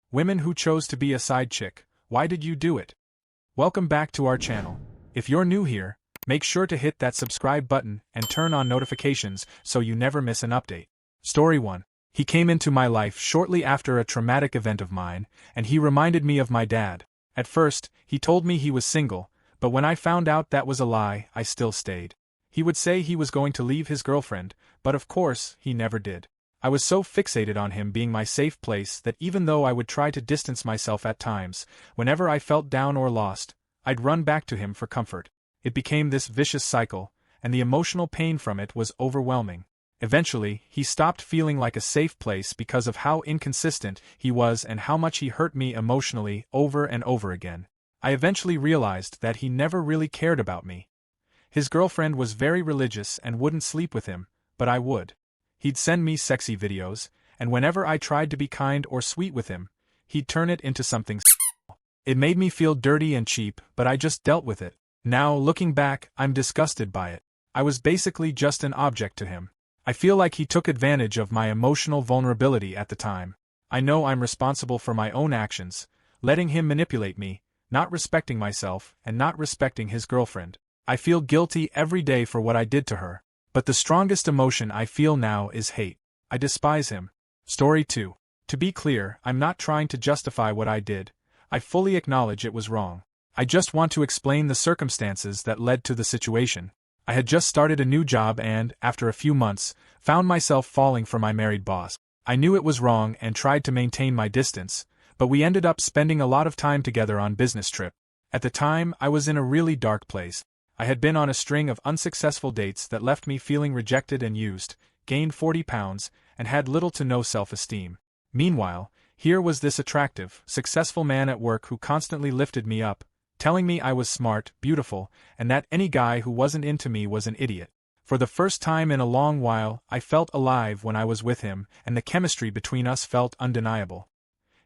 Women who chose to be a side chick, why did you do it? Welcome back to our channel. If you're new here, make sure to hit that subscribe button and turn on notifications so you never miss an update. Story 1. He came into my life shortly after a traumatic event of mine, and he reminded me of my dad. At first, he told me he was single, but when I found out that was a lie, I still stayed. He would say he was going to leave his girlfriend, but of course, he never did. I was so fixated on him being my safe place that even though I would try to distance myself at times, whenever I felt down or lost, I'd run back to him for comfort. It became this vicious cycle, and the emotional pain from it was overwhelming. Eventually, he stopped feeling like a safe place because of how inconsistent he was and how much he hurt me emotionally over and over again. I eventually realized that he never really cared about me. His girlfriend was very religious and wouldn't sleep with him, but I would. He'd send me sexy videos, and whenever I tried to be kind or sweet with him, he'd turn it into something sexual. It made me feel dirty and cheap, but I just dealt with it. Now, looking back, I'm disgusted by it. I was basically just an object to him. I feel like he took advantage of my emotional vulnerability at the time. I know I'm responsible for my own actions, letting him manipulate me, not respecting myself, and not respecting his girlfriend. I feel guilty every day for what I did to her. But the strongest emotion I feel now is hate. I despise him. Story 2. To be clear, I'm not trying to justify what I did. I fully acknowledge it was wrong. I just want to explain the circumstances that led to the situation. I had just started a new job and, after a few months, found myself falling for my married boss. I knew it was wrong and tried to maintain my distance, but we ended up spending a lot of time together on business trip. At the time, I was in a really dark place. I had been on a string of unsuccessful dates that left me feeling rejected and used, gained 40 pounds, and had little to no self-esteem. Meanwhile, here was this attractive, successful man at work who constantly lifted me up, telling me I was smart, beautiful, and that any guy who wasn't into me was an idiot. For the first time in a long while, I felt alive when I was with him, and the chemistry between us felt undeniable.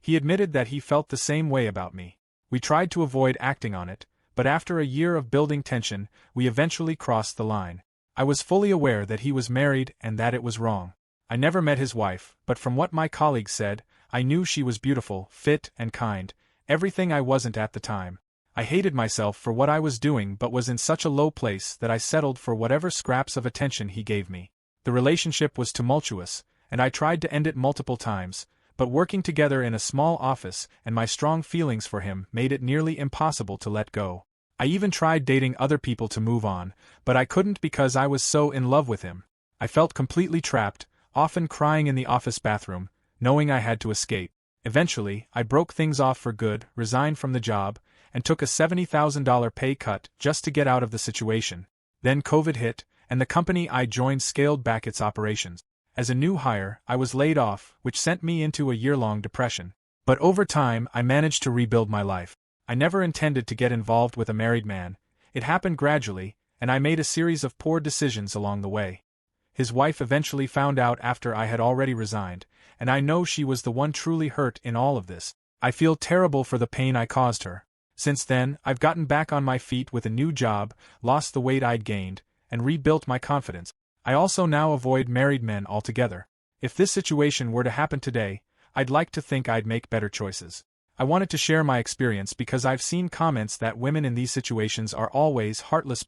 He admitted that he felt the same way about me. We tried to avoid acting on it, but after a year of building tension, we eventually crossed the line. I was fully aware that he was married and that it was wrong. I never met his wife, but from what my colleagues said, I knew she was beautiful, fit, and kind, everything I wasn't at the time. I hated myself for what I was doing but was in such a low place that I settled for whatever scraps of attention he gave me. The relationship was tumultuous, and I tried to end it multiple times, but working together in a small office and my strong feelings for him made it nearly impossible to let go. I even tried dating other people to move on, but I couldn't because I was so in love with him. I felt completely trapped, often crying in the office bathroom, knowing I had to escape. Eventually, I broke things off for good, resigned from the job, and took a $70,000 pay cut just to get out of the situation. Then COVID hit, and the company I joined scaled back its operations. As a new hire, I was laid off, which sent me into a year-long depression. But over time, I managed to rebuild my life. I never intended to get involved with a married man. It happened gradually, and I made a series of poor decisions along the way. His wife eventually found out after I had already resigned, and I know she was the one truly hurt in all of this. I feel terrible for the pain I caused her. Since then, I've gotten back on my feet with a new job, lost the weight I'd gained, and rebuilt my confidence. I also now avoid married men altogether. If this situation were to happen today, I'd like to think I'd make better choices. I wanted to share my experience because I've seen comments that women in these situations are always heartless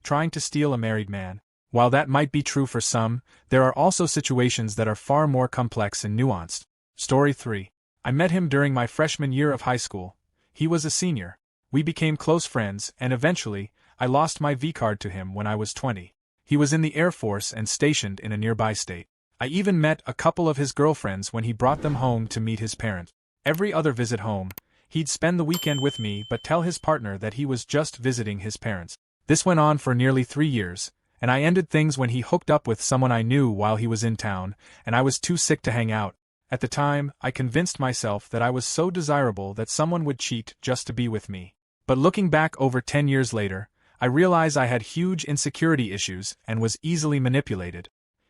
trying to steal a married man. While that might be true for some, there are also situations that are far more complex and nuanced. Story 3. I met him during my freshman year of high school. He was a senior. We became close friends, and eventually, I lost my V-card to him when I was 20. He was in the Air Force and stationed in a nearby state. I even met a couple of his girlfriends when he brought them home to meet his parents. Every other visit home, he'd spend the weekend with me but tell his partner that he was just visiting his parents. This went on for nearly 3 years, and I ended things when he hooked up with someone I knew while he was in town, and I was too sick to hang out. At the time, I convinced myself that I was so desirable that someone would cheat just to be with me. But looking back over 10 years later, I realized I had huge insecurity issues and was easily manipulated.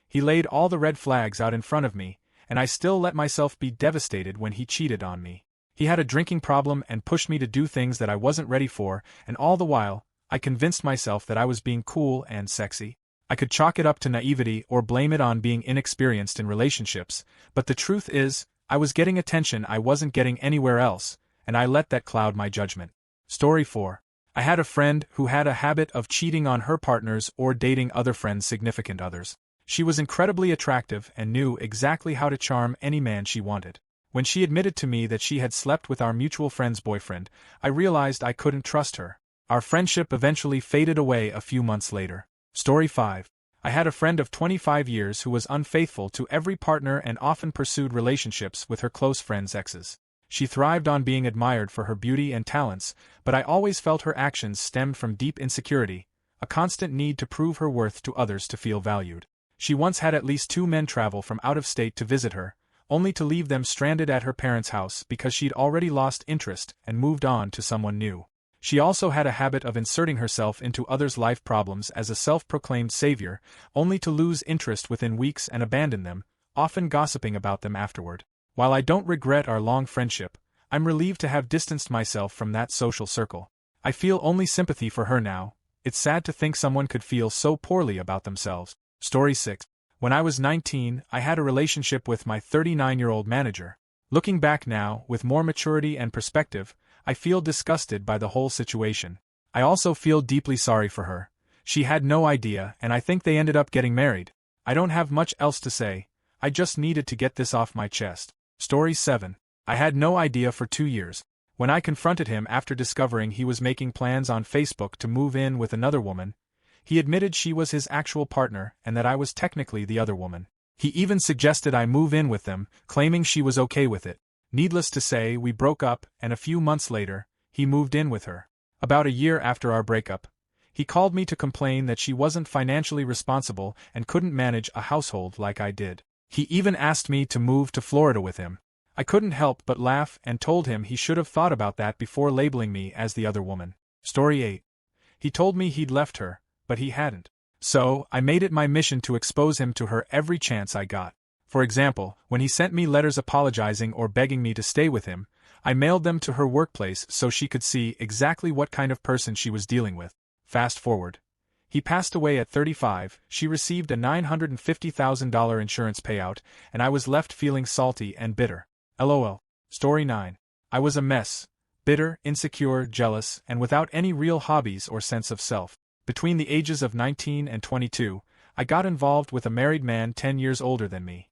He laid all the red flags out in front of me, and I still let myself be devastated when he cheated on me. He had a drinking problem and pushed me to do things that I wasn't ready for, and all the while, I convinced myself that I was being cool and sexy. I could chalk it up to naivety or blame it on being inexperienced in relationships, but the truth is, I was getting attention I wasn't getting anywhere else, and I let that cloud my judgment. Story 4. I had a friend who had a habit of cheating on her partners or dating other friends' significant others. She was incredibly attractive and knew exactly how to charm any man she wanted. When she admitted to me that she had slept with our mutual friend's boyfriend, I realized I couldn't trust her. Our friendship eventually faded away a few months later. Story 5. I had a friend of 25 years who was unfaithful to every partner and often pursued relationships with her close friends' exes. She thrived on being admired for her beauty and talents, but I always felt her actions stemmed from deep insecurity, a constant need to prove her worth to others to feel valued. She once had at least 2 men travel from out of state to visit her, only to leave them stranded at her parents' house because she'd already lost interest and moved on to someone new. She also had a habit of inserting herself into others' life problems as a self-proclaimed savior, only to lose interest within weeks and abandon them, often gossiping about them afterward. While I don't regret our long friendship, I'm relieved to have distanced myself from that social circle. I feel only sympathy for her now. It's sad to think someone could feel so poorly about themselves. Story 6. When I was 19, I had a relationship with my 39-year-old manager. Looking back now, with more maturity and perspective, I feel disgusted by the whole situation. I also feel deeply sorry for her. She had no idea, and I think they ended up getting married. I don't have much else to say. I just needed to get this off my chest. Story 7. I had no idea for 2 years. When I confronted him after discovering he was making plans on Facebook to move in with another woman, he admitted she was his actual partner and that I was technically the other woman. He even suggested I move in with them, claiming she was okay with it. Needless to say, we broke up, and a few months later, he moved in with her. About a year after our breakup, he called me to complain that she wasn't financially responsible and couldn't manage a household like I did. He even asked me to move to Florida with him. I couldn't help but laugh and told him he should have thought about that before labeling me as the other woman. Story 8. He told me he'd left her, but he hadn't. So, I made it my mission to expose him to her every chance I got. For example, when he sent me letters apologizing or begging me to stay with him, I mailed them to her workplace so she could see exactly what kind of person she was dealing with. Fast forward. He passed away at 35, she received a $950,000 insurance payout, and I was left feeling salty and bitter. LOL. Story 9. I was a mess. Bitter, insecure, jealous, and without any real hobbies or sense of self. Between the ages of 19 and 22, I got involved with a married man 10 years older than me.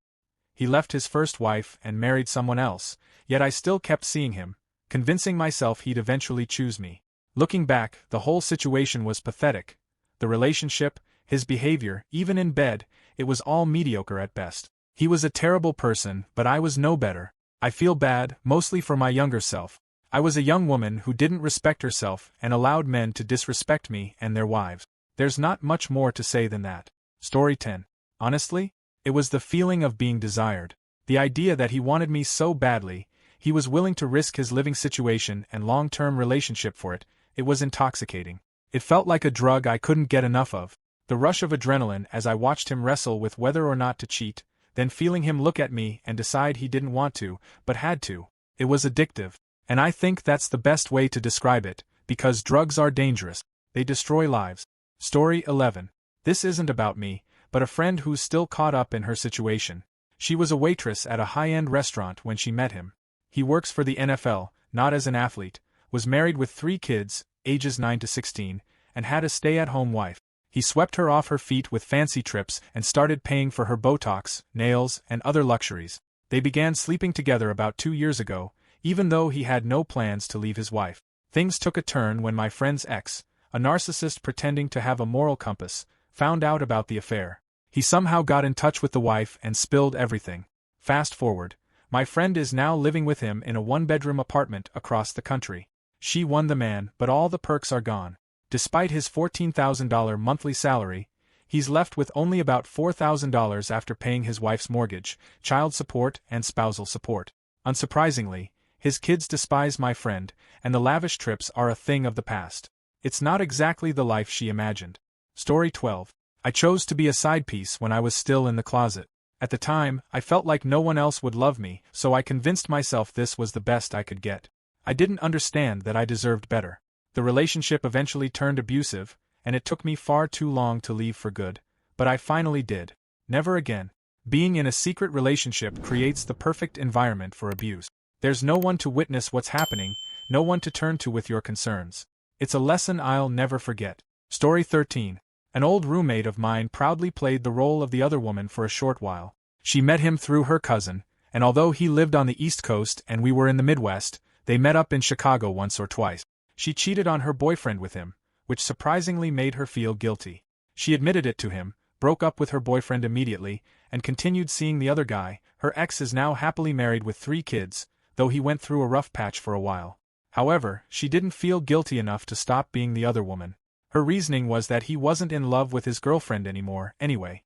He left his first wife and married someone else, yet I still kept seeing him, convincing myself he'd eventually choose me. Looking back, the whole situation was pathetic. The relationship, his behavior, even in bed, it was all mediocre at best. He was a terrible person, but I was no better. I feel bad, mostly for my younger self. I was a young woman who didn't respect herself and allowed men to disrespect me and their wives. There's not much more to say than that. Story 10. Honestly, it was the feeling of being desired. The idea that he wanted me so badly, he was willing to risk his living situation and long-term relationship for it, it was intoxicating. It felt like a drug I couldn't get enough of. The rush of adrenaline as I watched him wrestle with whether or not to cheat, then feeling him look at me and decide he didn't want to, but had to. It was addictive. And I think that's the best way to describe it, because drugs are dangerous. They destroy lives. Story 11. This isn't about me, but a friend who's still caught up in her situation. She was a waitress at a high-end restaurant when she met him. He works for the NFL, not as an athlete, was married with 3 kids, ages 9 to 16, and had a stay-at-home wife. He swept her off her feet with fancy trips and started paying for her Botox, nails, and other luxuries. They began sleeping together about 2 years ago, even though he had no plans to leave his wife. Things took a turn when my friend's ex, a narcissist pretending to have a moral compass, found out about the affair. He somehow got in touch with the wife and spilled everything. Fast forward, my friend is now living with him in a 1-bedroom apartment across the country. She won the man, but all the perks are gone. Despite his $14,000 monthly salary, he's left with only about $4,000 after paying his wife's mortgage, child support, and spousal support. Unsurprisingly, his kids despise my friend, and the lavish trips are a thing of the past. It's not exactly the life she imagined. Story 12. I chose to be a side piece when I was still in the closet. At the time, I felt like no one else would love me, so I convinced myself this was the best I could get. I didn't understand that I deserved better. The relationship eventually turned abusive, and it took me far too long to leave for good, but I finally did. Never again. Being in a secret relationship creates the perfect environment for abuse. There's no one to witness what's happening, no one to turn to with your concerns. It's a lesson I'll never forget. Story 13. An old roommate of mine proudly played the role of the other woman for a short while. She met him through her cousin, and although he lived on the East Coast and we were in the Midwest, they met up in Chicago once or twice. She cheated on her boyfriend with him, which surprisingly made her feel guilty. She admitted it to him, broke up with her boyfriend immediately, and continued seeing the other guy. Her ex is now happily married with 3 kids, though he went through a rough patch for a while. However, she didn't feel guilty enough to stop being the other woman. Her reasoning was that he wasn't in love with his girlfriend anymore, anyway.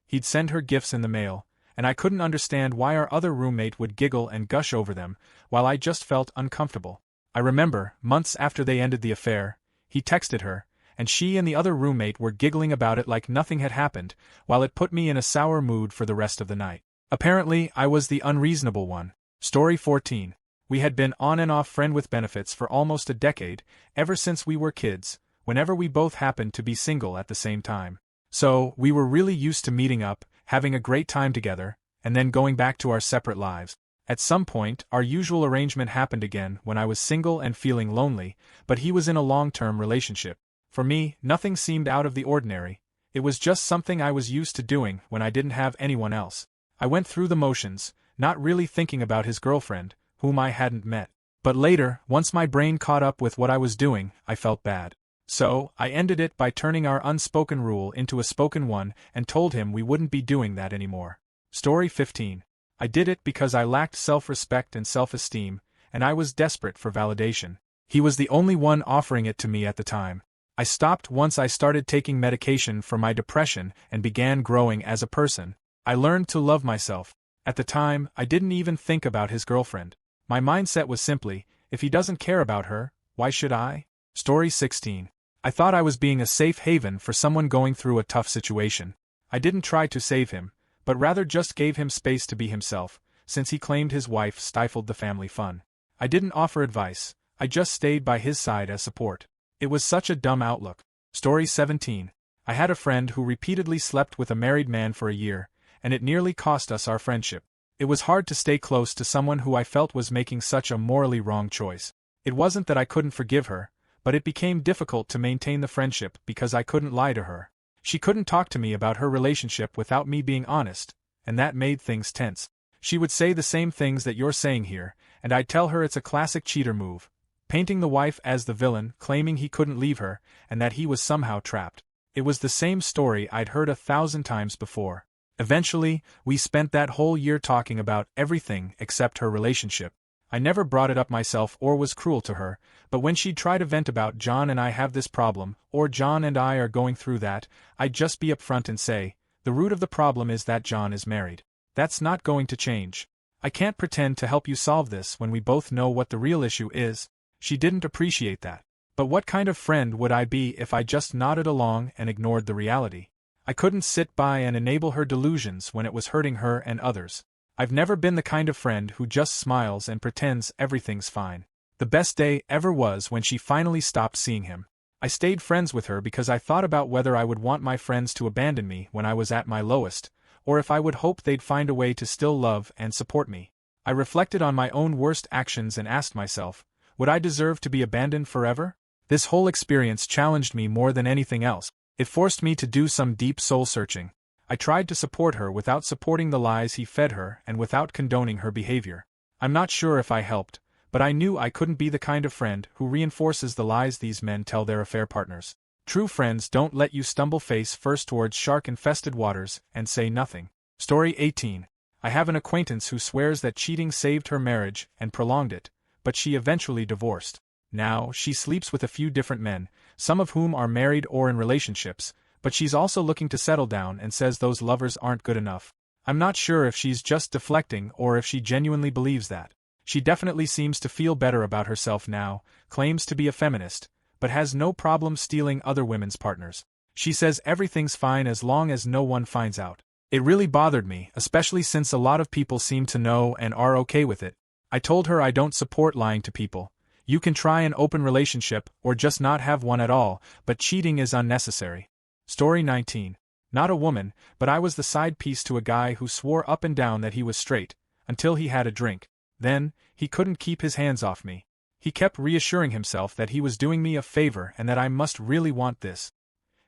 He'd send her gifts in the mail, and I couldn't understand why our other roommate would giggle and gush over them, while I just felt uncomfortable. I remember, months after they ended the affair, he texted her, and she and the other roommate were giggling about it like nothing had happened, while it put me in a sour mood for the rest of the night. Apparently, I was the unreasonable one. Story 14. We had been on and off friend with benefits for almost a decade, ever since we were kids, whenever we both happened to be single at the same time. So, we were really used to meeting up, having a great time together, and then going back to our separate lives. At some point, our usual arrangement happened again when I was single and feeling lonely, but he was in a long-term relationship. For me, nothing seemed out of the ordinary. It was just something I was used to doing when I didn't have anyone else. I went through the motions, not really thinking about his girlfriend, whom I hadn't met. But later, once my brain caught up with what I was doing, I felt bad. So, I ended it by turning our unspoken rule into a spoken one and told him we wouldn't be doing that anymore. Story 15. I did it because I lacked self-respect and self-esteem, and I was desperate for validation. He was the only one offering it to me at the time. I stopped once I started taking medication for my depression and began growing as a person. I learned to love myself. At the time, I didn't even think about his girlfriend. My mindset was simply, if he doesn't care about her, why should I? Story 16. I thought I was being a safe haven for someone going through a tough situation. I didn't try to save him, but rather just gave him space to be himself, since he claimed his wife stifled the family fun. I didn't offer advice, I just stayed by his side as support. It was such a dumb outlook. Story 17. I had a friend who repeatedly slept with a married man for a year, and it nearly cost us our friendship. It was hard to stay close to someone who I felt was making such a morally wrong choice. It wasn't that I couldn't forgive her, but it became difficult to maintain the friendship because I couldn't lie to her. She couldn't talk to me about her relationship without me being honest, and that made things tense. She would say the same things that you're saying here, and I'd tell her it's a classic cheater move, painting the wife as the villain, claiming he couldn't leave her, and that he was somehow trapped. It was the same story I'd heard 1,000 times before. Eventually, we spent that whole year talking about everything except her relationship. I never brought it up myself or was cruel to her, but when she'd try to vent about John and I have this problem, or John and I are going through that, I'd just be upfront and say, the root of the problem is that John is married. That's not going to change. I can't pretend to help you solve this when we both know what the real issue is. She didn't appreciate that. But what kind of friend would I be if I just nodded along and ignored the reality? I couldn't sit by and enable her delusions when it was hurting her and others. I've never been the kind of friend who just smiles and pretends everything's fine. The best day ever was when she finally stopped seeing him. I stayed friends with her because I thought about whether I would want my friends to abandon me when I was at my lowest, or if I would hope they'd find a way to still love and support me. I reflected on my own worst actions and asked myself, would I deserve to be abandoned forever? This whole experience challenged me more than anything else. It forced me to do some deep soul-searching. I tried to support her without supporting the lies he fed her and without condoning her behavior. I'm not sure if I helped, but I knew I couldn't be the kind of friend who reinforces the lies these men tell their affair partners. True friends don't let you stumble face first towards shark-infested waters and say nothing. Story 18. I have an acquaintance who swears that cheating saved her marriage and prolonged it, but she eventually divorced. Now, she sleeps with a few different men, some of whom are married or in relationships, but she's also looking to settle down and says those lovers aren't good enough. I'm not sure if she's just deflecting or if she genuinely believes that. She definitely seems to feel better about herself now, claims to be a feminist, but has no problem stealing other women's partners. She says everything's fine as long as no one finds out. It really bothered me, especially since a lot of people seem to know and are okay with it. I told her I don't support lying to people. You can try an open relationship or just not have one at all, but cheating is unnecessary. Story 19. Not a woman, but I was the side piece to a guy who swore up and down that he was straight, until he had a drink. Then, he couldn't keep his hands off me. He kept reassuring himself that he was doing me a favor and that I must really want this.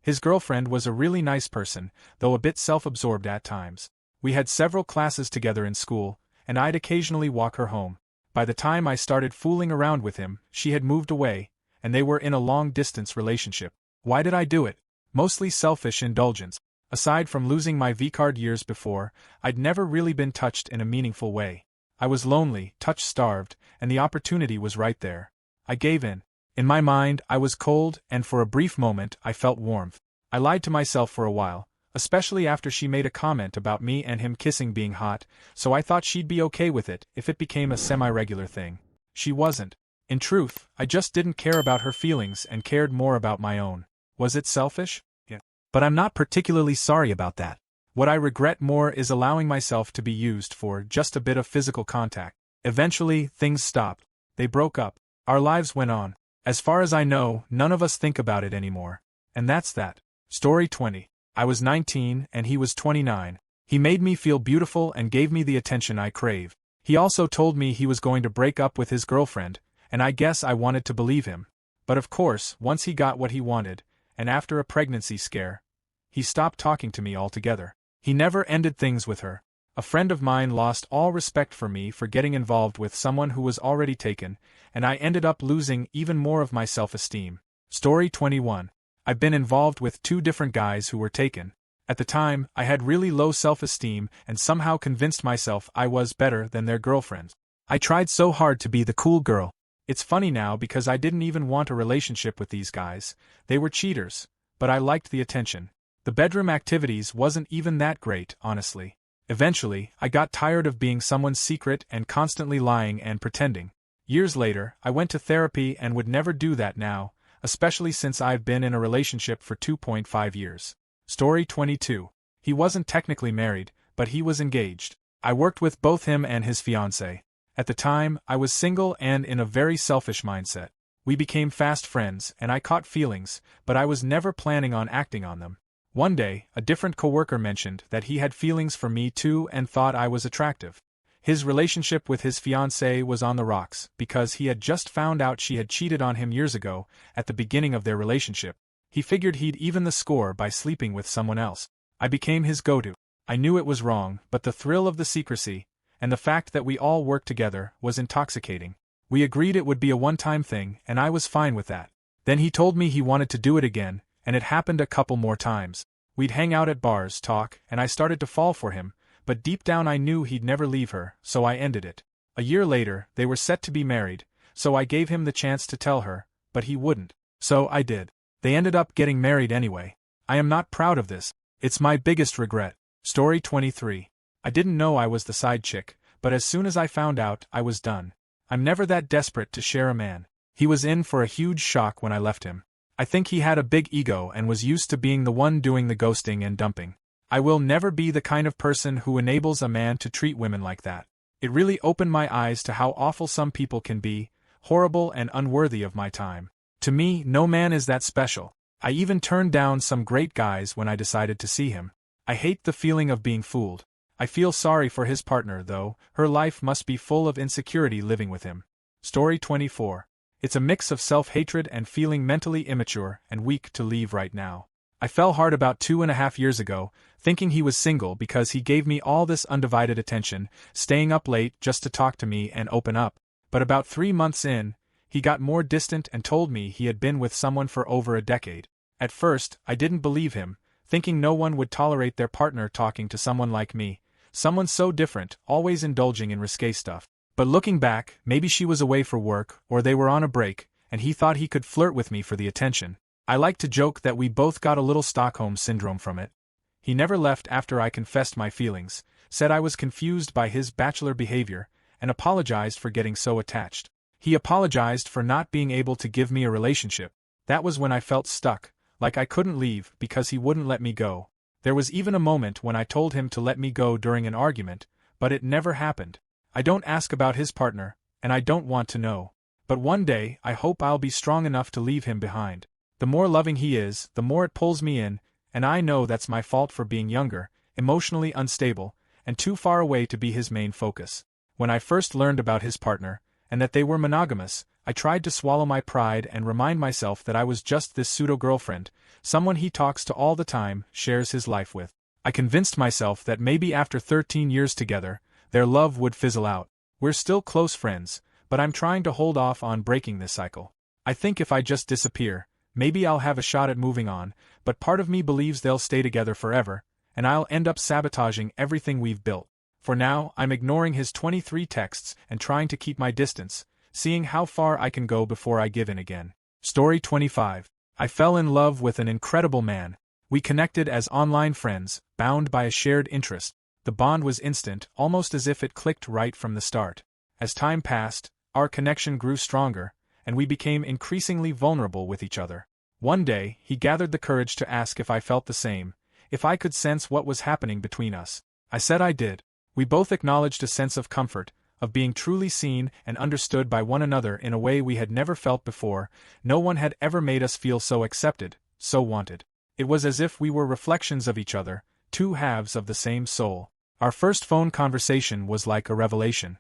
His girlfriend was a really nice person, though a bit self-absorbed at times. We had several classes together in school, and I'd occasionally walk her home. By the time I started fooling around with him, she had moved away, and they were in a long-distance relationship. Why did I do it? Mostly selfish indulgence. Aside from losing my V-card years before, I'd never really been touched in a meaningful way. I was lonely, touch-starved, and the opportunity was right there. I gave in. In my mind, I was cold, and for a brief moment, I felt warmth. I lied to myself for a while, especially after she made a comment about me and him kissing being hot, so I thought she'd be okay with it if it became a semi-regular thing. She wasn't. In truth, I just didn't care about her feelings and cared more about my own. Was it selfish? Yeah. But I'm not particularly sorry about that. What I regret more is allowing myself to be used for just a bit of physical contact. Eventually, things stopped. They broke up. Our lives went on. As far as I know, none of us think about it anymore. And that's that. Story 20. I was 19 and he was 29. He made me feel beautiful and gave me the attention I crave. He also told me he was going to break up with his girlfriend, and I guess I wanted to believe him. But of course, once he got what he wanted, and after a pregnancy scare, he stopped talking to me altogether. He never ended things with her. A friend of mine lost all respect for me for getting involved with someone who was already taken, and I ended up losing even more of my self-esteem. Story 21. I've been involved with 2 different guys who were taken. At the time, I had really low self-esteem and somehow convinced myself I was better than their girlfriends. I tried so hard to be the cool girl. It's funny now because I didn't even want a relationship with these guys. They were cheaters, but I liked the attention. The bedroom activities wasn't even that great, honestly. Eventually, I got tired of being someone's secret and constantly lying and pretending. Years later, I went to therapy and would never do that now, especially since I've been in a relationship for 2.5 years. Story 22. He wasn't technically married, but he was engaged. I worked with both him and his fiancée. At the time, I was single and in a very selfish mindset. We became fast friends and I caught feelings, but I was never planning on acting on them. One day, a different coworker mentioned that he had feelings for me too and thought I was attractive. His relationship with his fiancée was on the rocks because he had just found out she had cheated on him years ago, at the beginning of their relationship. He figured he'd even the score by sleeping with someone else. I became his go-to. I knew it was wrong, but the thrill of the secrecy, and the fact that we all worked together, was intoxicating. We agreed it would be a one-time thing, and I was fine with that. Then he told me he wanted to do it again, and it happened a couple more times. We'd hang out at bars, talk, and I started to fall for him, but deep down I knew he'd never leave her, so I ended it. A year later, they were set to be married, so I gave him the chance to tell her, but he wouldn't. So I did. They ended up getting married anyway. I am not proud of this. It's my biggest regret. Story 23. I didn't know I was the side chick, but as soon as I found out, I was done. I'm never that desperate to share a man. He was in for a huge shock when I left him. I think he had a big ego and was used to being the one doing the ghosting and dumping. I will never be the kind of person who enables a man to treat women like that. It really opened my eyes to how awful some people can be, horrible and unworthy of my time. To me, no man is that special. I even turned down some great guys when I decided to see him. I hate the feeling of being fooled. I feel sorry for his partner though, her life must be full of insecurity living with him. Story 24. It's a mix of self-hatred and feeling mentally immature and weak to leave right now. I fell hard about 2.5 years ago, thinking he was single because he gave me all this undivided attention, staying up late just to talk to me and open up. But about 3 months in, he got more distant and told me he had been with someone for over a decade. At first, I didn't believe him, thinking no one would tolerate their partner talking to someone like me, someone so different, always indulging in risque stuff. But looking back, maybe she was away for work, or they were on a break, and he thought he could flirt with me for the attention. I like to joke that we both got a little Stockholm syndrome from it. He never left after I confessed my feelings, said I was confused by his bachelor behavior, and apologized for getting so attached. He apologized for not being able to give me a relationship. That was when I felt stuck, like I couldn't leave because he wouldn't let me go. There was even a moment when I told him to let me go during an argument, but it never happened. I don't ask about his partner, and I don't want to know. But one day, I hope I'll be strong enough to leave him behind. The more loving he is, the more it pulls me in, and I know that's my fault for being younger, emotionally unstable, and too far away to be his main focus. When I first learned about his partner, and that they were monogamous, I tried to swallow my pride and remind myself that I was just this pseudo-girlfriend, someone he talks to all the time, shares his life with. I convinced myself that maybe after 13 years together, their love would fizzle out. We're still close friends, but I'm trying to hold off on breaking this cycle. I think if I just disappear, maybe I'll have a shot at moving on, but part of me believes they'll stay together forever, and I'll end up sabotaging everything we've built. For now, I'm ignoring his 23 texts and trying to keep my distance, seeing how far I can go before I give in again. Story 25. I fell in love with an incredible man. We connected as online friends, bound by a shared interest. The bond was instant, almost as if it clicked right from the start. As time passed, our connection grew stronger, and we became increasingly vulnerable with each other. One day, he gathered the courage to ask if I felt the same, if I could sense what was happening between us. I said I did. We both acknowledged a sense of comfort, of being truly seen and understood by one another in a way we had never felt before. No one had ever made us feel so accepted, so wanted. It was as if we were reflections of each other, two halves of the same soul. Our first phone conversation was like a revelation.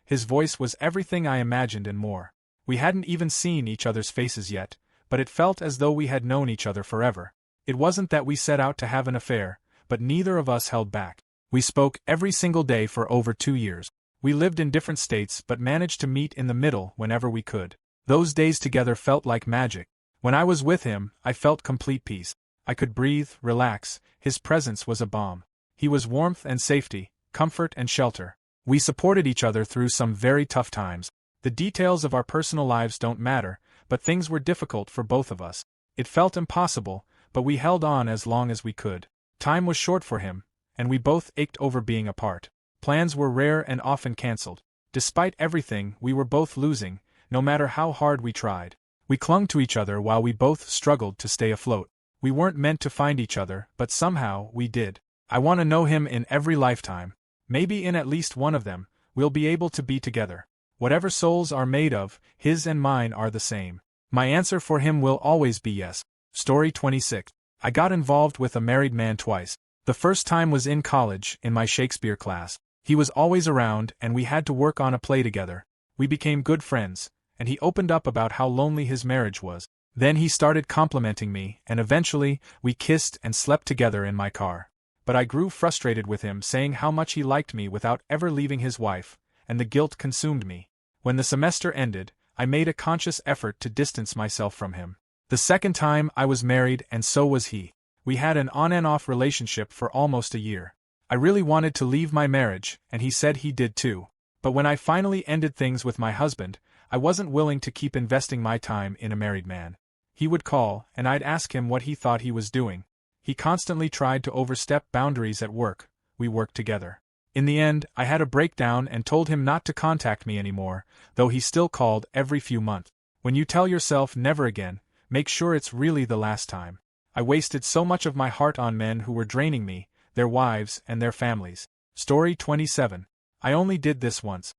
His voice was everything I imagined and more. We hadn't even seen each other's faces yet, but it felt as though we had known each other forever. It wasn't that we set out to have an affair, but neither of us held back. We spoke every single day for over 2 years. We lived in different states but managed to meet in the middle whenever we could. Those days together felt like magic. When I was with him, I felt complete peace. I could breathe, relax. His presence was a balm. He was warmth and safety, comfort and shelter. We supported each other through some very tough times. The details of our personal lives don't matter, but things were difficult for both of us. It felt impossible, but we held on as long as we could. Time was short for him, and we both ached over being apart. Plans were rare and often cancelled. Despite everything, we were both losing, no matter how hard we tried. We clung to each other while we both struggled to stay afloat. We weren't meant to find each other, but somehow we did. I want to know him in every lifetime. Maybe in at least one of them, we'll be able to be together. Whatever souls are made of, his and mine are the same. My answer for him will always be yes. Story 26. I got involved with a married man twice. The first time was in college, in my Shakespeare class. He was always around, and we had to work on a play together. We became good friends, and he opened up about how lonely his marriage was. Then he started complimenting me, and eventually, we kissed and slept together in my car. But I grew frustrated with him saying how much he liked me without ever leaving his wife, and the guilt consumed me. When the semester ended, I made a conscious effort to distance myself from him. The second time I was married, and so was he. We had an on-and-off relationship for almost a year. I really wanted to leave my marriage, and he said he did too. But when I finally ended things with my husband, I wasn't willing to keep investing my time in a married man. He would call, and I'd ask him what he thought he was doing. He constantly tried to overstep boundaries at work. We worked together. In the end, I had a breakdown and told him not to contact me anymore, though he still called every few months. When you tell yourself never again, make sure it's really the last time. I wasted so much of my heart on men who were draining me, their wives and their families. Story 27. I only did this once.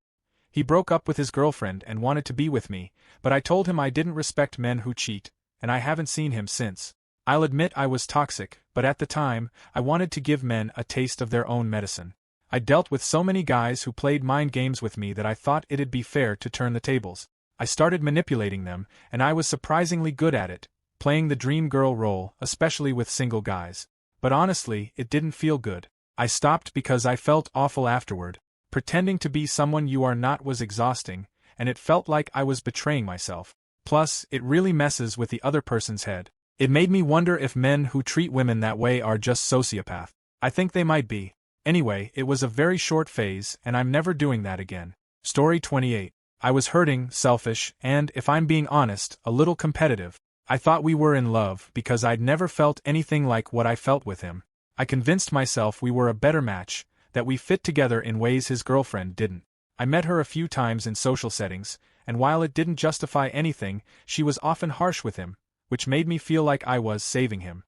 He broke up with his girlfriend and wanted to be with me, but I told him I didn't respect men who cheat, and I haven't seen him since. I'll admit I was toxic, but at the time, I wanted to give men a taste of their own medicine. I dealt with so many guys who played mind games with me that I thought it'd be fair to turn the tables. I started manipulating them, and I was surprisingly good at it, playing the dream girl role, especially with single guys. But honestly, it didn't feel good. I stopped because I felt awful afterward. Pretending to be someone you are not was exhausting, and it felt like I was betraying myself. Plus, it really messes with the other person's head. It made me wonder if men who treat women that way are just sociopaths. I think they might be. Anyway, it was a very short phase, and I'm never doing that again. Story 28. I was hurting, selfish, and, if I'm being honest, a little competitive. I thought we were in love because I'd never felt anything like what I felt with him. I convinced myself we were a better match, that we fit together in ways his girlfriend didn't. I met her a few times in social settings, and while it didn't justify anything, she was often harsh with him, which made me feel like I was saving him.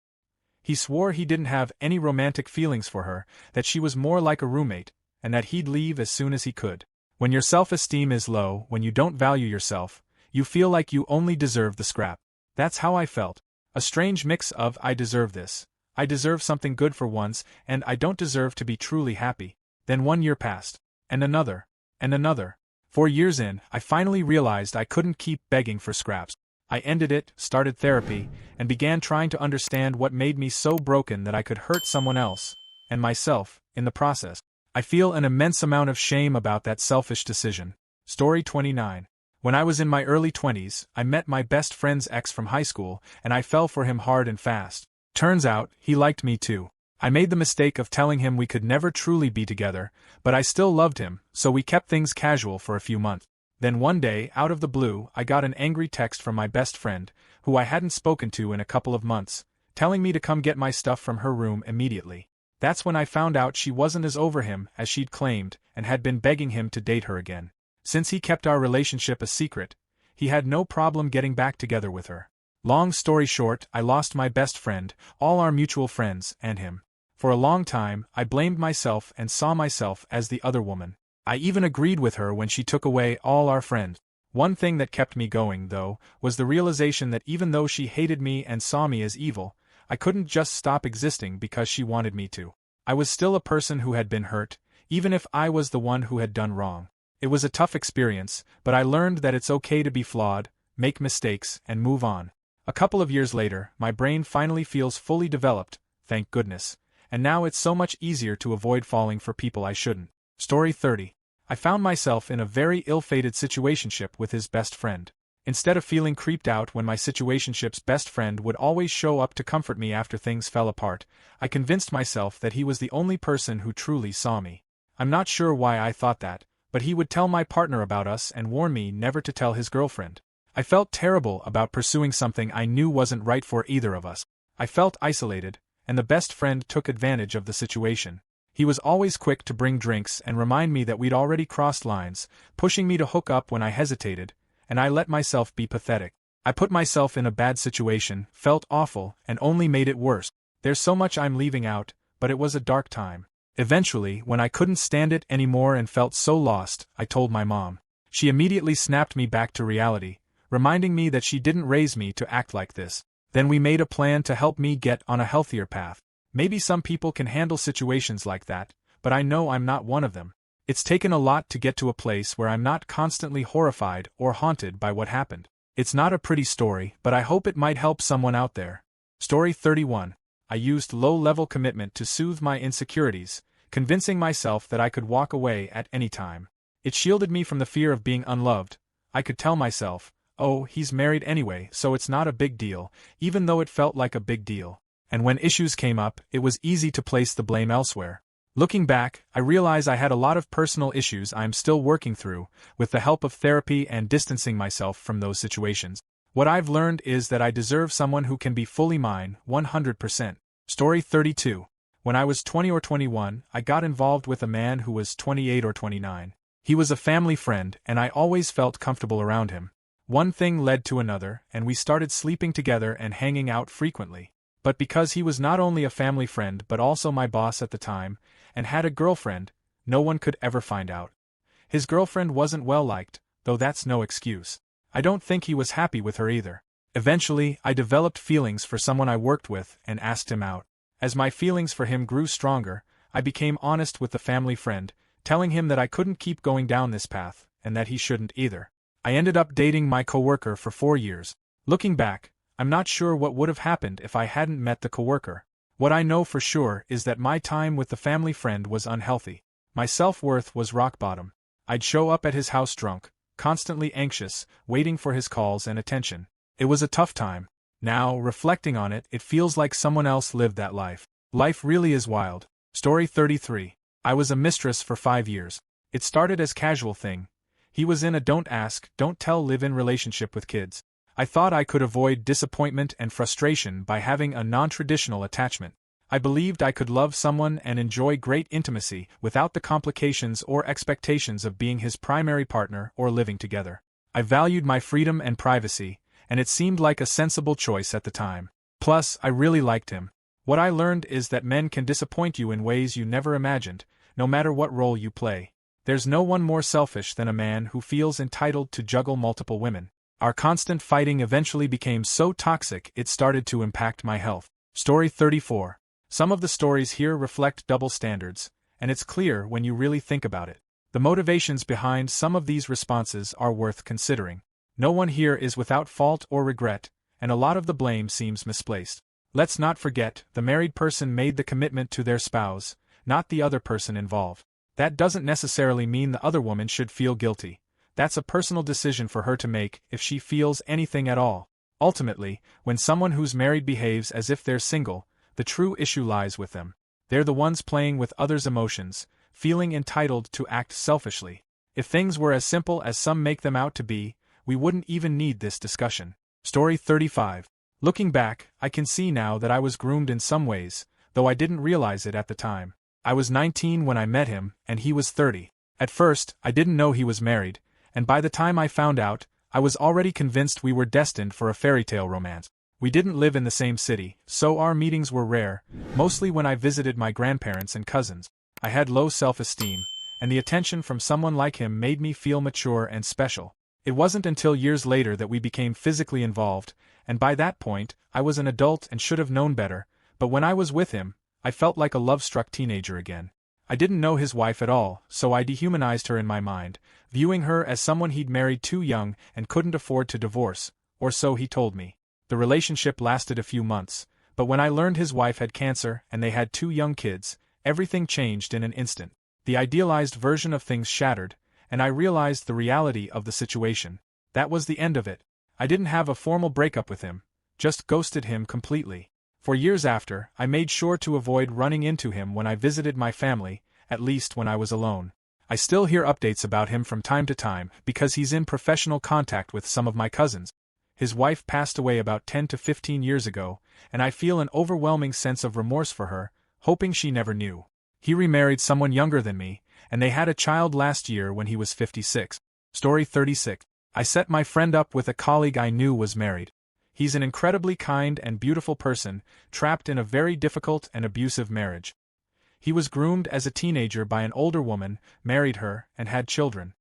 He swore he didn't have any romantic feelings for her, that she was more like a roommate, and that he'd leave as soon as he could. When your self-esteem is low, when you don't value yourself, you feel like you only deserve the scrap. That's how I felt. A strange mix of I deserve this, I deserve something good for once, and I don't deserve to be truly happy. Then 1 year passed. And another. And another. 4 years in, I finally realized I couldn't keep begging for scraps. I ended it, started therapy, and began trying to understand what made me so broken that I could hurt someone else, and myself, in the process. I feel an immense amount of shame about that selfish decision. Story 29. When I was in my early 20s, I met my best friend's ex from high school, and I fell for him hard and fast. Turns out, he liked me too. I made the mistake of telling him we could never truly be together, but I still loved him, so we kept things casual for a few months. Then one day, out of the blue, I got an angry text from my best friend, who I hadn't spoken to in a couple of months, telling me to come get my stuff from her room immediately. That's when I found out she wasn't as over him as she'd claimed, and had been begging him to date her again. Since he kept our relationship a secret, he had no problem getting back together with her. Long story short, I lost my best friend, all our mutual friends, and him. For a long time, I blamed myself and saw myself as the other woman. I even agreed with her when she took away all our friends. One thing that kept me going, though, was the realization that even though she hated me and saw me as evil, I couldn't just stop existing because she wanted me to. I was still a person who had been hurt, even if I was the one who had done wrong. It was a tough experience, but I learned that it's okay to be flawed, make mistakes, and move on. A couple of years later, my brain finally feels fully developed, thank goodness, and now it's so much easier to avoid falling for people I shouldn't. Story 30. I found myself in a very ill-fated situationship with his best friend. Instead of feeling creeped out when my situationship's best friend would always show up to comfort me after things fell apart, I convinced myself that he was the only person who truly saw me. I'm not sure why I thought that, but he would tell my partner about us and warn me never to tell his girlfriend. I felt terrible about pursuing something I knew wasn't right for either of us. I felt isolated, and the best friend took advantage of the situation. He was always quick to bring drinks and remind me that we'd already crossed lines, pushing me to hook up when I hesitated, and I let myself be pathetic. I put myself in a bad situation, felt awful, and only made it worse. There's so much I'm leaving out, but it was a dark time. Eventually, when I couldn't stand it anymore and felt so lost, I told my mom. She immediately snapped me back to reality, reminding me that she didn't raise me to act like this. Then we made a plan to help me get on a healthier path. Maybe some people can handle situations like that, but I know I'm not one of them. It's taken a lot to get to a place where I'm not constantly horrified or haunted by what happened. It's not a pretty story, but I hope it might help someone out there. Story 31. I used low-level commitment to soothe my insecurities, convincing myself that I could walk away at any time. It shielded me from the fear of being unloved. I could tell myself, oh, he's married anyway, so it's not a big deal, even though it felt like a big deal. And when issues came up, it was easy to place the blame elsewhere. Looking back, I realize I had a lot of personal issues I'm still working through, with the help of therapy and distancing myself from those situations. What I've learned is that I deserve someone who can be fully mine, 100%. Story 32. When I was 20 or 21, I got involved with a man who was 28 or 29. He was a family friend, and I always felt comfortable around him. One thing led to another, and we started sleeping together and hanging out frequently. But because he was not only a family friend but also my boss at the time, and had a girlfriend, no one could ever find out. His girlfriend wasn't well liked, though that's no excuse. I don't think he was happy with her either. Eventually, I developed feelings for someone I worked with and asked him out. As my feelings for him grew stronger, I became honest with the family friend, telling him that I couldn't keep going down this path, and that he shouldn't either. I ended up dating my coworker for 4 years. Looking back, I'm not sure what would have happened if I hadn't met the coworker. What I know for sure is that my time with the family friend was unhealthy. My self-worth was rock bottom. I'd show up at his house drunk, constantly anxious, waiting for his calls and attention. It was a tough time. Now, reflecting on it, it feels like someone else lived that life. Life really is wild. Story 33. I was a mistress for 5 years. It started as casual thing. He was in a don't ask, don't tell live-in relationship with kids. I thought I could avoid disappointment and frustration by having a non-traditional attachment. I believed I could love someone and enjoy great intimacy without the complications or expectations of being his primary partner or living together. I valued my freedom and privacy, and it seemed like a sensible choice at the time. Plus, I really liked him. What I learned is that men can disappoint you in ways you never imagined, no matter what role you play. There's no one more selfish than a man who feels entitled to juggle multiple women. Our constant fighting eventually became so toxic it started to impact my health. Story 34. Some of the stories here reflect double standards, and it's clear when you really think about it. The motivations behind some of these responses are worth considering. No one here is without fault or regret, and a lot of the blame seems misplaced. Let's not forget, the married person made the commitment to their spouse, not the other person involved. That doesn't necessarily mean the other woman should feel guilty. That's a personal decision for her to make if she feels anything at all. Ultimately, when someone who's married behaves as if they're single, the true issue lies with them. They're the ones playing with others' emotions, feeling entitled to act selfishly. If things were as simple as some make them out to be, we wouldn't even need this discussion. Story 35. Looking back, I can see now that I was groomed in some ways, though I didn't realize it at the time. I was 19 when I met him, and he was 30. At first, I didn't know he was married, and by the time I found out, I was already convinced we were destined for a fairy tale romance. We didn't live in the same city, so our meetings were rare, mostly when I visited my grandparents and cousins. I had low self-esteem, and the attention from someone like him made me feel mature and special. It wasn't until years later that we became physically involved, and by that point, I was an adult and should have known better, but when I was with him, I felt like a love-struck teenager again. I didn't know his wife at all, so I dehumanized her in my mind, viewing her as someone he'd married too young and couldn't afford to divorce, or so he told me. The relationship lasted a few months, but when I learned his wife had cancer and they had 2 young kids, everything changed in an instant. The idealized version of things shattered, and I realized the reality of the situation. That was the end of it. I didn't have a formal breakup with him, just ghosted him completely. For years after, I made sure to avoid running into him when I visited my family, at least when I was alone. I still hear updates about him from time to time because he's in professional contact with some of my cousins. His wife passed away about 10 to 15 years ago, and I feel an overwhelming sense of remorse for her, hoping she never knew. He remarried someone younger than me, and they had a child last year when he was 56. Story 36. I set my friend up with a colleague I knew was married. He's an incredibly kind and beautiful person, trapped in a very difficult and abusive marriage. He was groomed as a teenager by an older woman, married her, and had children.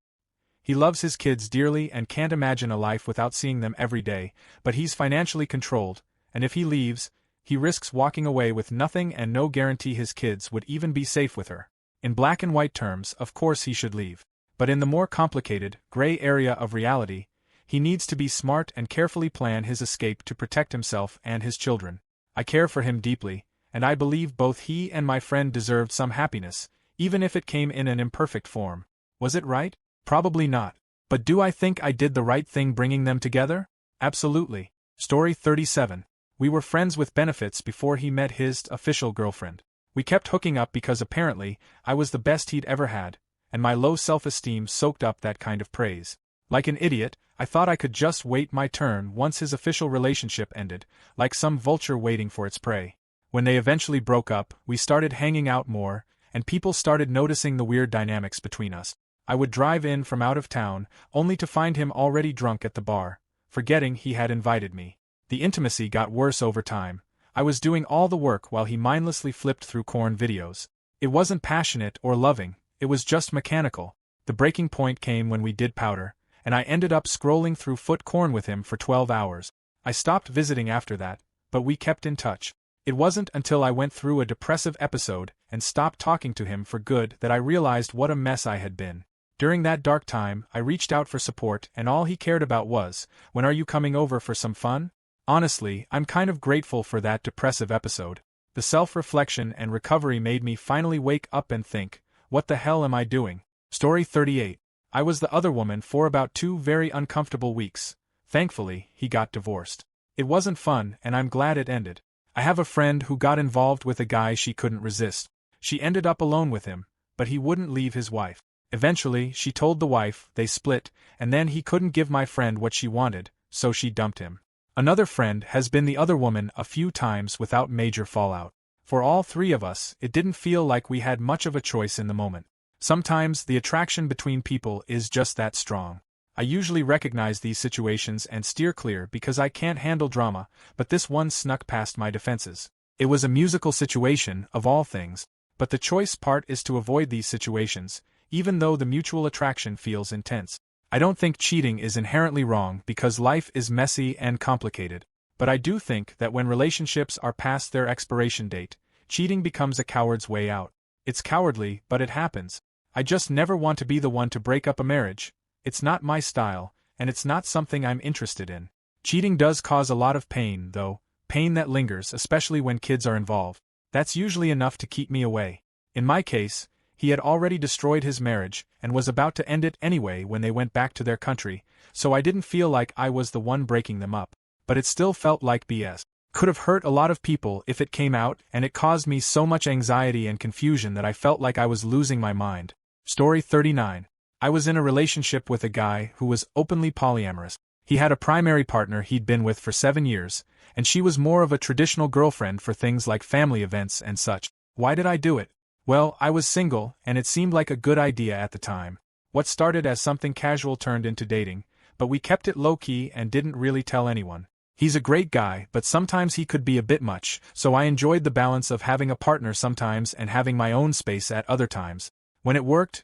He loves his kids dearly and can't imagine a life without seeing them every day, but he's financially controlled, and if he leaves, he risks walking away with nothing and no guarantee his kids would even be safe with her. In black and white terms, of course he should leave. But in the more complicated, gray area of reality, he needs to be smart and carefully plan his escape to protect himself and his children. I care for him deeply, and I believe both he and my friend deserved some happiness, even if it came in an imperfect form. Was it right? Probably not. But do I think I did the right thing bringing them together? Absolutely. Story 37. We were friends with benefits before he met his official girlfriend. We kept hooking up because apparently I was the best he'd ever had, and my low self-esteem soaked up that kind of praise. Like an idiot, I thought I could just wait my turn once his official relationship ended, like some vulture waiting for its prey. When they eventually broke up, we started hanging out more, and people started noticing the weird dynamics between us. I would drive in from out of town, only to find him already drunk at the bar, forgetting he had invited me. The intimacy got worse over time. I was doing all the work while he mindlessly flipped through corn videos. It wasn't passionate or loving, it was just mechanical. The breaking point came when we did powder, and I ended up scrolling through foot corn with him for 12 hours. I stopped visiting after that, but we kept in touch. It wasn't until I went through a depressive episode and stopped talking to him for good that I realized what a mess I had been. During that dark time, I reached out for support and all he cared about was, "When are you coming over for some fun?" Honestly, I'm kind of grateful for that depressive episode. The self-reflection and recovery made me finally wake up and think, what the hell am I doing? Story 38. I was the other woman for about 2 very uncomfortable weeks. Thankfully, he got divorced. It wasn't fun, and I'm glad it ended. I have a friend who got involved with a guy she couldn't resist. She ended up alone with him, but he wouldn't leave his wife. Eventually, she told the wife, they split, and then he couldn't give my friend what she wanted, so she dumped him. Another friend has been the other woman a few times without major fallout. For all 3 of us, it didn't feel like we had much of a choice in the moment. Sometimes the attraction between people is just that strong. I usually recognize these situations and steer clear because I can't handle drama, but this one snuck past my defenses. It was a musical situation, of all things, but the choice part is to avoid these situations, even though the mutual attraction feels intense. I don't think cheating is inherently wrong because life is messy and complicated, but I do think that when relationships are past their expiration date, cheating becomes a coward's way out. It's cowardly, but it happens. I just never want to be the one to break up a marriage. It's not my style, and it's not something I'm interested in. Cheating does cause a lot of pain, though, pain that lingers, especially when kids are involved. That's usually enough to keep me away. In my case, he had already destroyed his marriage and was about to end it anyway when they went back to their country, so I didn't feel like I was the one breaking them up. But it still felt like BS. Could have hurt a lot of people if it came out, and it caused me so much anxiety and confusion that I felt like I was losing my mind. Story 39. I was in a relationship with a guy who was openly polyamorous. He had a primary partner he'd been with for 7 years, and she was more of a traditional girlfriend for things like family events and such. Why did I do it? Well, I was single, and it seemed like a good idea at the time. What started as something casual turned into dating, but we kept it low-key and didn't really tell anyone. He's a great guy, but sometimes he could be a bit much, so I enjoyed the balance of having a partner sometimes and having my own space at other times. When it worked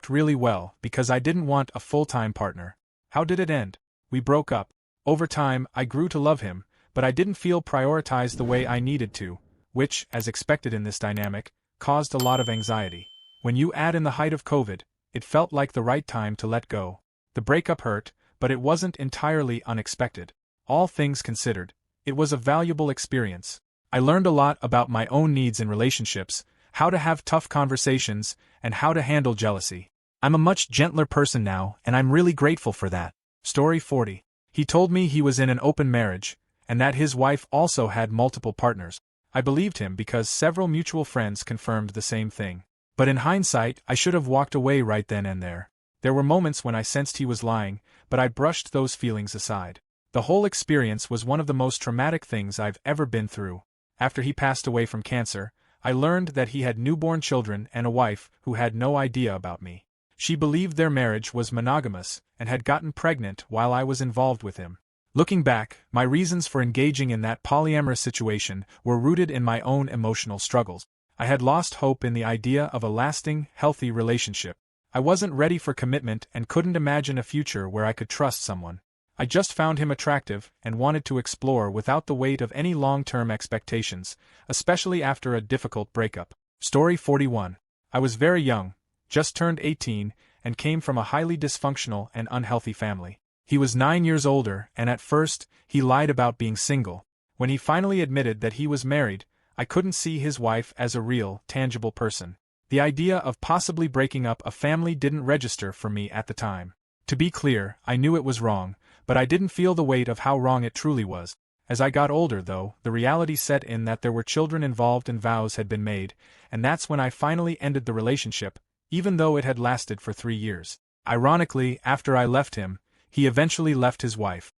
really well, because I didn't want a full-time partner. How did it end? We broke up. Over time, I grew to love him, but I didn't feel prioritized the way I needed to, which, as expected in this dynamic, caused a lot of anxiety. When you add in the height of COVID, it felt like the right time to let go. The breakup hurt, but it wasn't entirely unexpected. All things considered, it was a valuable experience. I learned a lot about my own needs in relationships, how to have tough conversations, and how to handle jealousy. I'm a much gentler person now, and I'm really grateful for that. Story 40. He told me he was in an open marriage, and that his wife also had multiple partners. I believed him because several mutual friends confirmed the same thing. But in hindsight, I should have walked away right then and there. There were moments when I sensed he was lying, but I brushed those feelings aside. The whole experience was one of the most traumatic things I've ever been through. After he passed away from cancer, I learned that he had newborn children and a wife who had no idea about me. She believed their marriage was monogamous and had gotten pregnant while I was involved with him. Looking back, my reasons for engaging in that polyamorous situation were rooted in my own emotional struggles. I had lost hope in the idea of a lasting, healthy relationship. I wasn't ready for commitment and couldn't imagine a future where I could trust someone. I just found him attractive and wanted to explore without the weight of any long-term expectations, especially after a difficult breakup. Story 41. I was very young, just turned 18, and came from a highly dysfunctional and unhealthy family. He was 9 years older, and at first, he lied about being single. When he finally admitted that he was married, I couldn't see his wife as a real, tangible person. The idea of possibly breaking up a family didn't register for me at the time. To be clear, I knew it was wrong, but I didn't feel the weight of how wrong it truly was. As I got older, though, the reality set in that there were children involved and vows had been made, and that's when I finally ended the relationship, even though it had lasted for 3 years. Ironically, after I left him, he eventually left his wife.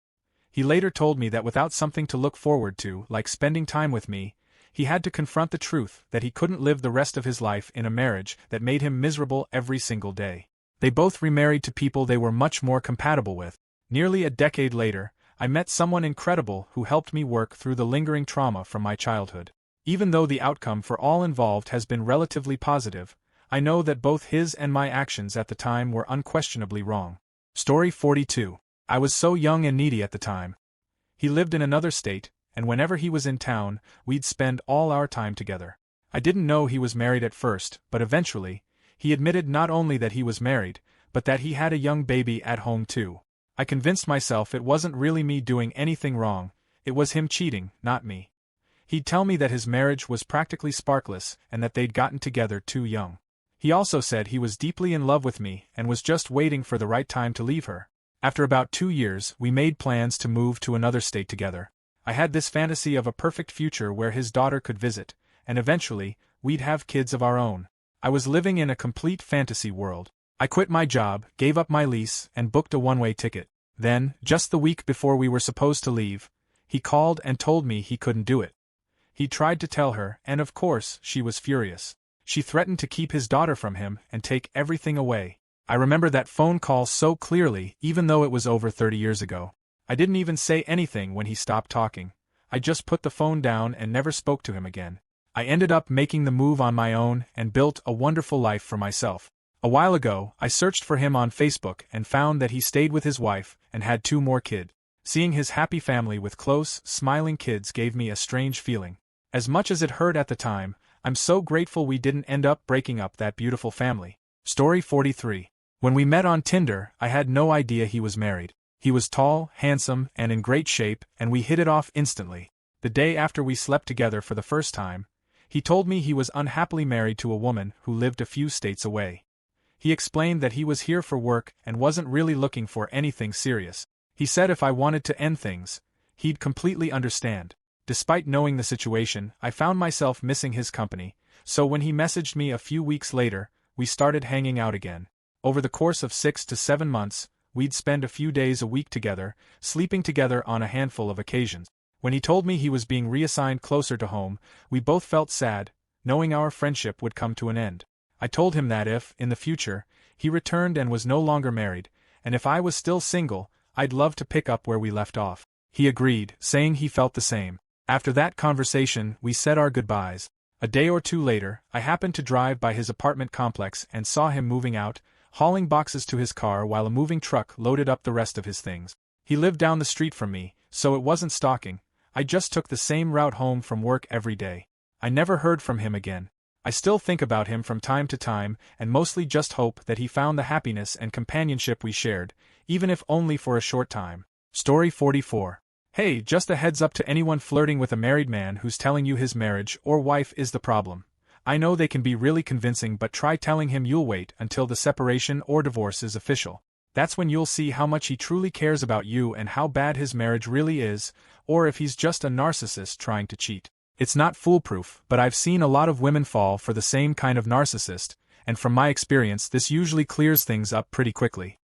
He later told me that without something to look forward to, like spending time with me, he had to confront the truth that he couldn't live the rest of his life in a marriage that made him miserable every single day. They both remarried to people they were much more compatible with. Nearly a decade later, I met someone incredible who helped me work through the lingering trauma from my childhood. Even though the outcome for all involved has been relatively positive, I know that both his and my actions at the time were unquestionably wrong. Story 42. I was so young and needy at the time. He lived in another state, and whenever he was in town, we'd spend all our time together. I didn't know he was married at first, but eventually, he admitted not only that he was married, but that he had a young baby at home too. I convinced myself it wasn't really me doing anything wrong, it was him cheating, not me. He'd tell me that his marriage was practically sparkless and that they'd gotten together too young. He also said he was deeply in love with me and was just waiting for the right time to leave her. After about 2 years, we made plans to move to another state together. I had this fantasy of a perfect future where his daughter could visit, and eventually, we'd have kids of our own. I was living in a complete fantasy world. I quit my job, gave up my lease, and booked a one-way ticket. Then, just the week before we were supposed to leave, he called and told me he couldn't do it. He tried to tell her, and of course, she was furious. She threatened to keep his daughter from him and take everything away. I remember that phone call so clearly, even though it was over 30 years ago. I didn't even say anything when he stopped talking. I just put the phone down and never spoke to him again. I ended up making the move on my own and built a wonderful life for myself. A while ago, I searched for him on Facebook and found that he stayed with his wife and had 2 more kids. Seeing his happy family with close, smiling kids gave me a strange feeling. As much as it hurt at the time, I'm so grateful we didn't end up breaking up that beautiful family. Story 43. When we met on Tinder, I had no idea he was married. He was tall, handsome, and in great shape, and we hit it off instantly. The day after we slept together for the first time, he told me he was unhappily married to a woman who lived a few states away. He explained that he was here for work and wasn't really looking for anything serious. He said if I wanted to end things, he'd completely understand. Despite knowing the situation, I found myself missing his company, so when he messaged me a few weeks later, we started hanging out again. Over the course of 6 to 7 months, we'd spend a few days a week together, sleeping together on a handful of occasions. When he told me he was being reassigned closer to home, we both felt sad, knowing our friendship would come to an end. I told him that if, in the future, he returned and was no longer married, and if I was still single, I'd love to pick up where we left off. He agreed, saying he felt the same. After that conversation, we said our goodbyes. A day or two later, I happened to drive by his apartment complex and saw him moving out, hauling boxes to his car while a moving truck loaded up the rest of his things. He lived down the street from me, so it wasn't stalking. I just took the same route home from work every day. I never heard from him again. I still think about him from time to time and mostly just hope that he found the happiness and companionship we shared, even if only for a short time. Story 44. Hey, just a heads up to anyone flirting with a married man who's telling you his marriage or wife is the problem. I know they can be really convincing, but try telling him you'll wait until the separation or divorce is official. That's when you'll see how much he truly cares about you and how bad his marriage really is, or if he's just a narcissist trying to cheat. It's not foolproof, but I've seen a lot of women fall for the same kind of narcissist, and from my experience this usually clears things up pretty quickly.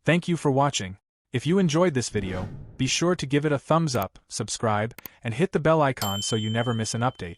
Thank you for watching. If you enjoyed this video, be sure to give it a thumbs up, subscribe, and hit the bell icon so you never miss an update.